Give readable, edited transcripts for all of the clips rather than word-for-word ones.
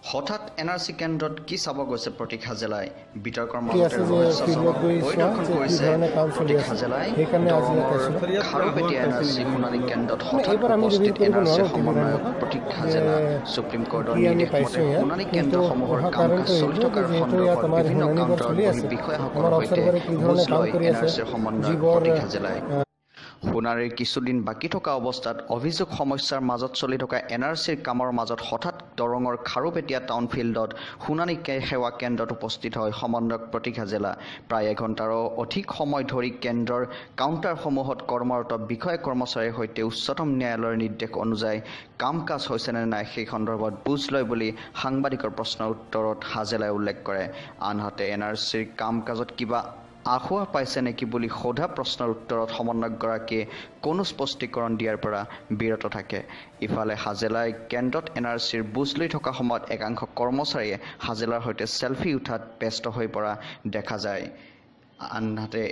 হঠাৎ এনআৰসি কেন্দ্ৰত কি চাব গৈছে প্ৰতীক হাজেলাই বিতৰ্কৰ মাজতে পৰিদৰ্শন কৰিছে প্ৰতীক হাজেলাই খাৰুপেটীয়া এনআৰসি শুনানি কেন্দ্ৰত হঠাৎ উপস্থিত এনআৰসি সমন্বয়ক প্ৰতীক হাজেলা সুপ্ৰিম কোৰ্টৰ নিৰ্দেশ মতে শুনানি কেন্দ্ৰসমূহৰ কাম কাজ চলি থকাৰ সন্দৰ্ভত বিভিন্ন কাউণ্টাৰত বহি বিষয়াসকলৰ সৈতে বুজ লয় এনআৰসিৰ সমন্বয়ক প্ৰতীক হাজেলাই শুনানিৰ কিছুদিন বাকী থকা অৱস্থাত অভিযোগ সমস্যাৰ মাজত চলি থকা এনআৰচিৰ কামৰ মাজত হঠাৎ দৰঙৰ খাৰুপেটীয়া টাউন ফিল্ডত শুনানি সেৱা কেন্দ্ৰত উপস্থিত হয় সমন্বয়ক প্ৰতীক হাজেলা প্ৰায় এঘণ্টাৰো অধিক সময় ধৰি কেন্দ্ৰৰ কাউণ্টাৰসমূহত কৰ্মৰত বিষয়া কৰ্মচাৰীৰ সৈতে উচ্চতম ন্যায়ালয়ৰ নিৰ্দেশ অনুযায়ী কাম কাজ হৈছে নে নাই সেই সন্দৰ্ভত বুজ লয় বুলি সাংবাদিকৰ প্ৰশ্নৰ উত্তৰত হাজেলাই উল্লেখ কৰে আনহাতে এনআৰচিৰ কাম কাজত কিবা আখুৱা পাইছে নেকি বুলি সোধা প্ৰশ্নৰ উত্তৰত সমন্বয়কগৰাকীয়ে কোনো স্পষ্টীকৰণ দিয়াৰ পৰা বিৰত থাকে ইফালে হাজেলাই কেন্দ্ৰত এনআৰচিৰ বুজ লৈ থকা সময়ত একাংশ কৰ্মচাৰীয়ে হাজেলাৰ সৈতে চেলফি উঠাত ব্যস্ত হৈ পৰা দেখা যায় আনহাতে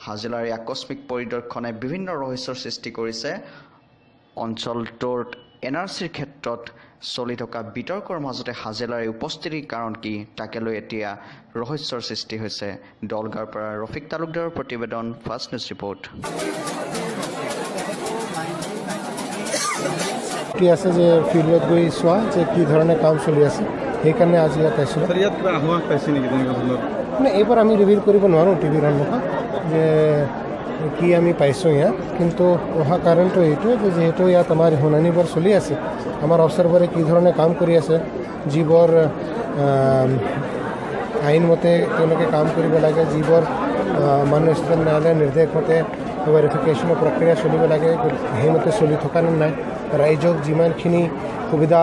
হাজেলাৰ আকস্মিক পৰিদৰ্শনে বিভিন্ন ৰহস্যৰ সৃষ্টি কৰিছে অঞ্চলটোৰ এনআৰচিৰ ক্ষেত্ৰত চলি থকা বিতৰ্কৰ মাজতে হাজেলাৰ উপস্থিতিৰ কাৰণ কি তাকে লৈ এতিয়া ৰহস্যৰ সৃষ্টি হৈছে দলগাঁৱৰ পৰা ৰফিক তালুকদাৰৰ প্ৰতিবেদন ফাৰ্ষ্ট নিউজ ৰিপৰ্ট কি আছে যে ফিল্ডত গৈ চোৱা যে কি ধৰণে কাম চলি আছে সেইকাৰণে আজি ইয়াত আহিছোঁ মানে এইবাৰ আমি ৰিভিল কৰিব নোৱাৰোঁ টিভিৰ সন্মুখত যে কি আমি পাইছোঁ ইয়াত কিন্তু অহা কাৰণটো এইটো যে যিহেতু ইয়াত আমাৰ শুনানিবোৰ চলি আছে আমাৰ অফিচাৰবোৰে কি ধৰণে কাম কৰি আছে যিবোৰ আইনমতে তেওঁলোকে কাম কৰিব লাগে যিবোৰ মাননীয় উচ্চতম ন্যায়ালয়ৰ নিৰ্দেশ মতে ভেৰিফিকেশ্যনৰ প্ৰক্ৰিয়া চলিব লাগে সেইমতে চলি থকা নাই ৰাইজক যিমানখিনি সুবিধা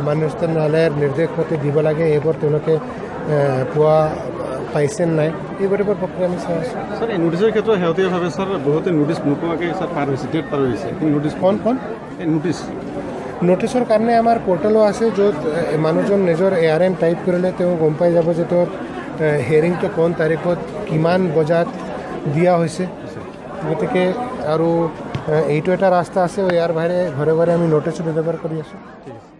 মাননীয় উচ্চতম ন্যায়ালয়ৰ নিৰ্দেশ মতে দিব লাগে এইবোৰ তেওঁলোকে পোৱা পাইছে নাই এইবোৰ প্ৰক্ৰিয়া আমি চাই আছোঁ ছাৰ এই নোটিছৰ ক্ষেত্ৰত শেহতীয়াভাৱে ছাৰ বহুতে নোটিছ নোপোৱাকৈ ছাৰ পাৰ হৈছে ডেট পাৰ হৈছে নোটিছ কোন এই নোটিছৰ কাৰণে আমাৰ পৰ্টেলো আছে য'ত মানুহজন নিজৰ ARM টাইপ কৰিলে তেওঁ গম পাই যাব যে তেওঁৰ হিয়াৰিংটো কোন তাৰিখত কিমান বজাত দিয়া হৈছে গতিকে আৰু এইটো এটা ৰাস্তা আছে ইয়াৰ বাহিৰে ঘৰে ঘৰে আমি নোটিছো ব্যৱহাৰ কৰি আছোঁ ঠিক আছে